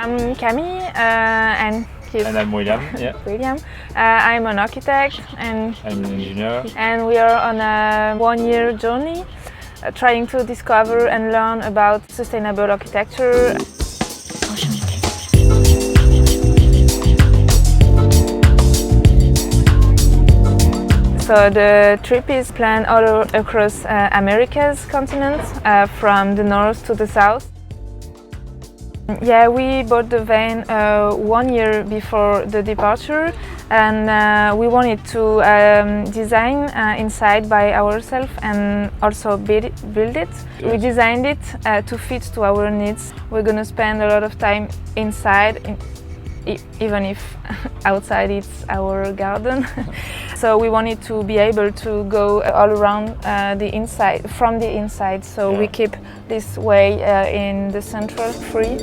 I'm Camille and And I'm William. Yeah. William. I'm an architect and I'm an engineer. And we are on a one-year journey trying to discover and learn about sustainable architecture. So the trip is planned all across America's continent, from the north to the south. Yeah, we bought the van 1 year before the departure, and we wanted to design inside by ourselves and also build it. We designed it to fit to our needs. We're gonna spend a lot of time inside, even if outside it's our garden. So we wanted to be able to go all around from the inside. So we keep this way in the central free.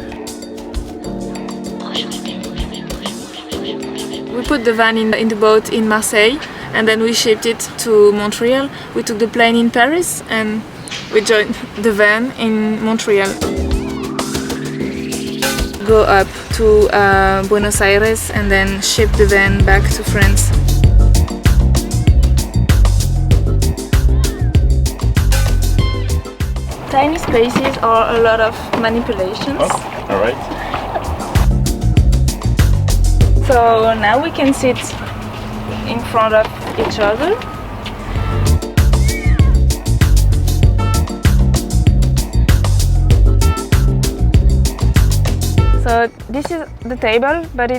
We put the van in the boat in Marseille, and then we shipped it to Montreal. We took the plane in Paris, and we joined the van in Montreal. Go up to Buenos Aires and then ship the van back to France. Tiny spaces or a lot of manipulations. Oh, all right. So now we can sit in front of each other. So this is the table, but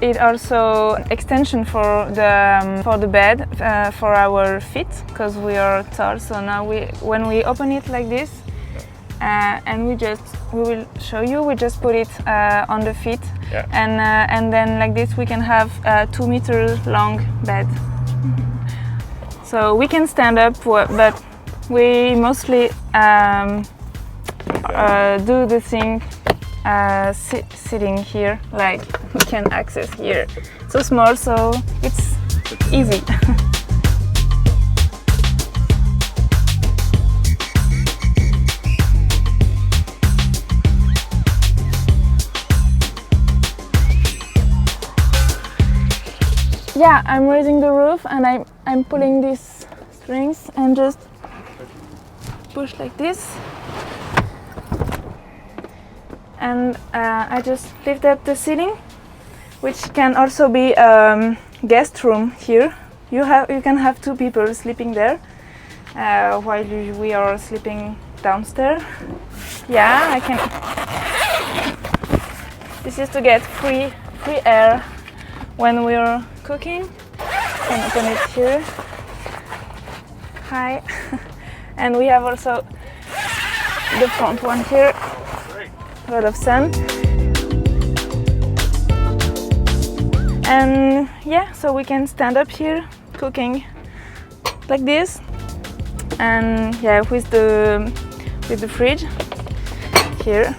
it also extension for the bed for our feet, because we are tall. So now when we open it like this, and we will show you. We just put it on the feet, and then like this we can have a 2 meter long bed. So we can stand up, but we mostly do the thing sitting here, like we can access here. So small, so it's easy. Yeah, I'm raising the roof and I'm pulling these strings and just push like this. And I just lift up the ceiling, which can also be guest room here. You can have 2 people sleeping there while we are sleeping downstairs. Yeah, I can. This is to get free air when we are cooking. I can open it here. Hi. And we have also the front one here. A lot of sun. And yeah, so we can stand up here cooking like this. And yeah, with the fridge here.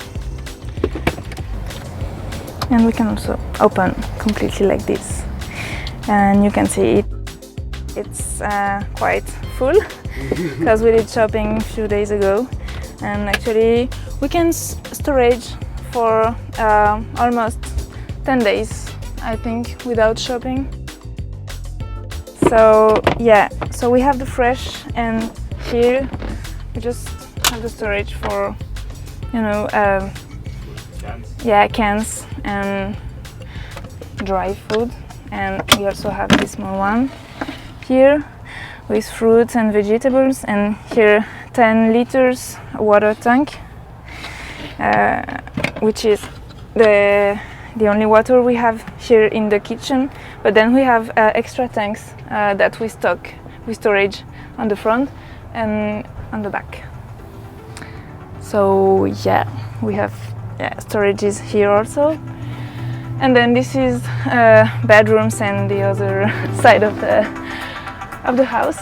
And we can also open completely like this. And you can see it's quite full because we did shopping a few days ago. And actually we can storage for almost 10 days, I think, without shopping. So yeah, so we have the fresh, and here we just have the storage for, you know, cans and dry food. And we also have this small one here with fruits and vegetables, and here 10 liters water tank, which is the only water we have here in the kitchen. But then we have extra tanks that we storage on the front and on the back. So yeah, we have storages here also. And then this is bedrooms and the other side of the house.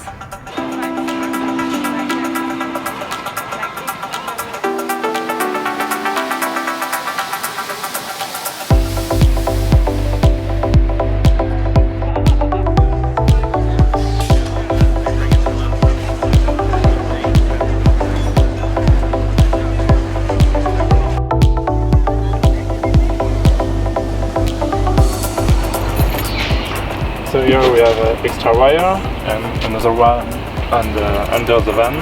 we have an extra wire and another one under the van.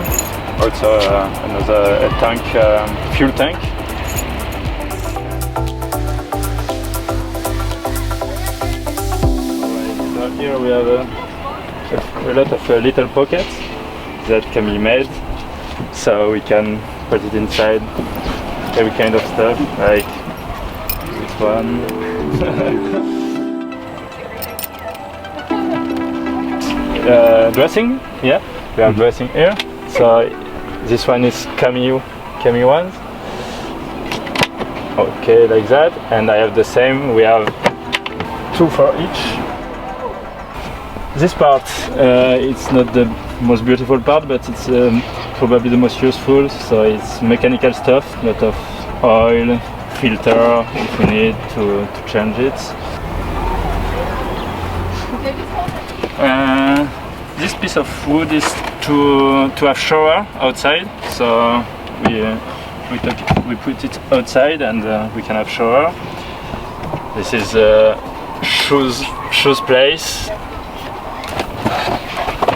Also another tank, fuel tank. So here we have a lot of little pockets that Camille made, so we can put it inside every kind of stuff, like this one. Dressing, yeah, we have dressing here. So this one is Camille ones. Okay, like that, and I have the same. We have 2 for each. This part, it's not the most beautiful part, but it's probably the most useful. So it's mechanical stuff, a lot of oil, filter if we need to change it. This piece of wood is to have shower outside. So we put it outside and we can have shower. This is shoes place.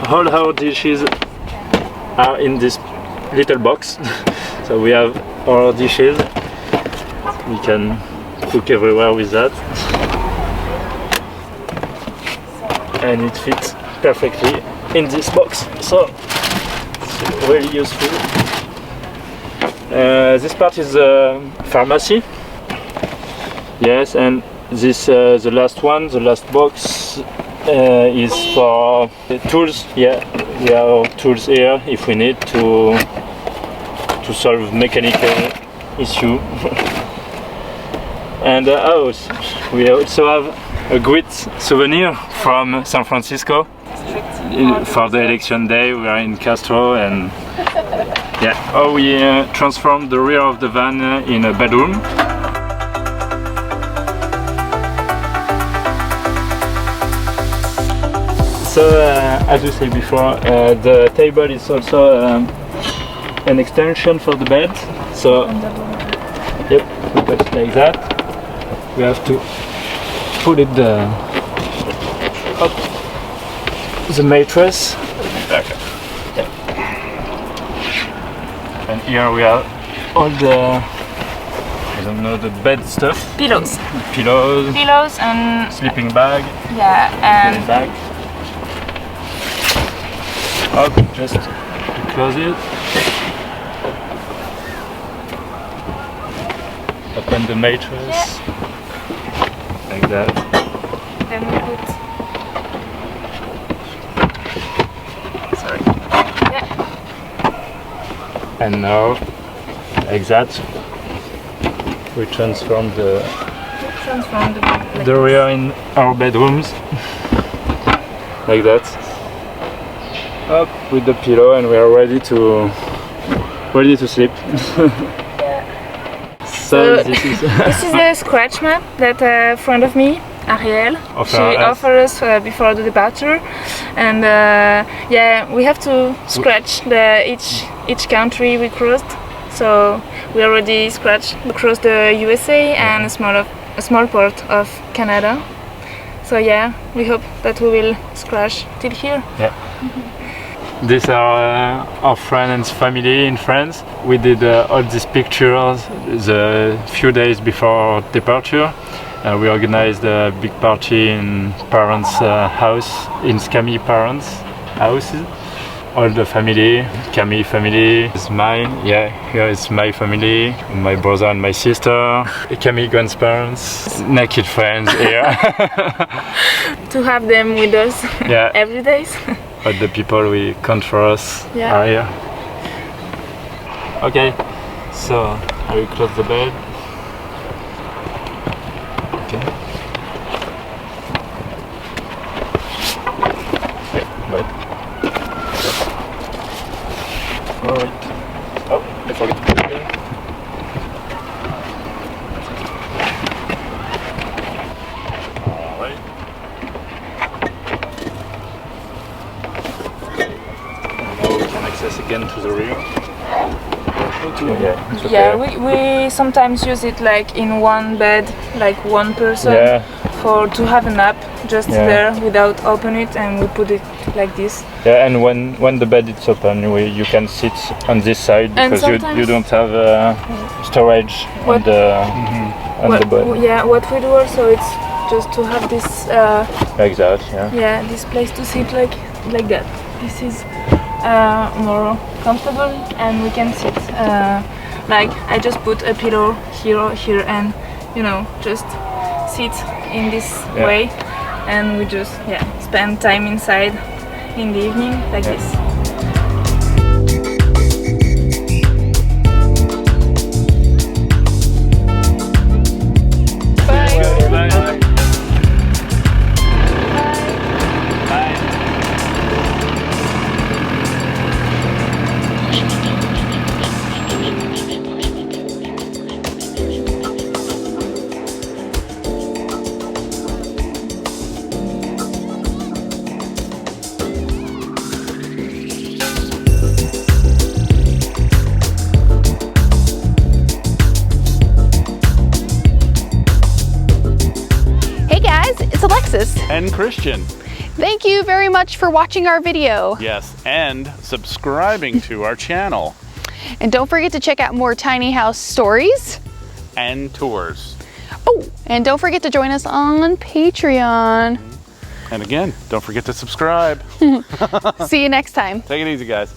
All our dishes are in this little box. So we have our dishes. We can cook everywhere with that. And it fits perfectly in this box. So it's really useful. This part is the pharmacy. Yes, and this the last one, the last box is for tools. Yeah, we have tools here if we need to solve mechanical issue. And we also have a great souvenir from San Francisco. For the election day, we are in Castro, and yeah, we transformed the rear of the van in a bedroom. So, as we said before, the table is also an extension for the bed. So, yep, we put it like that. We have to put it up the mattress. Okay. Yeah. And here we have all the, I don't know, the bed stuff. Pillows. Pillows And sleeping bag. yeah, and bag. Just to close it. Open the mattress. Yeah. Like that. Then we put. Sorry. Yeah. And now, like that, we transform the rear in our bedrooms. Like that. Up with the pillow, and we are ready to sleep. Yeah. So this is this is a scratch map that a friend of me, Ariel, she offered us before the departure, and yeah, we have to scratch each country we crossed. So we already scratched across the USA and a small part of Canada. So yeah, we hope that we will scratch till here. Yeah. These are our friends and family in France. We did all these pictures the few days before departure. We organized a big party in parents' house, in Camille parents' houses. All the family, Camille family is mine. Yeah, here is my family, my brother and my sister, Camille grandparents, naked friends here. To have them with us every day. But the people we count for us are here. Okay, so I will close the bed. Okay. Bye. Alright. Oh, I forgot to put it there. Alright. Now we can access again to the rear. Yeah, we sometimes use it like in one bed, like one person. Yeah. to have a nap just there without open it, and we put it like this. Yeah, and when the bed is open, you can sit on this side because you don't have storage on the bed. Yeah, what we do also, it's just to have this Like that, yeah. Yeah, this place to sit like that. This is more comfortable, and we can sit like I just put a pillow here, and just sit in this way, and we just spend time inside in the evening like this. And Christian. Thank you very much for watching our video. Yes, and subscribing to our channel. And don't forget to check out more tiny house stories and tours. Oh, and don't forget to join us on Patreon. And again, don't forget to subscribe. See you next time. Take it easy, guys.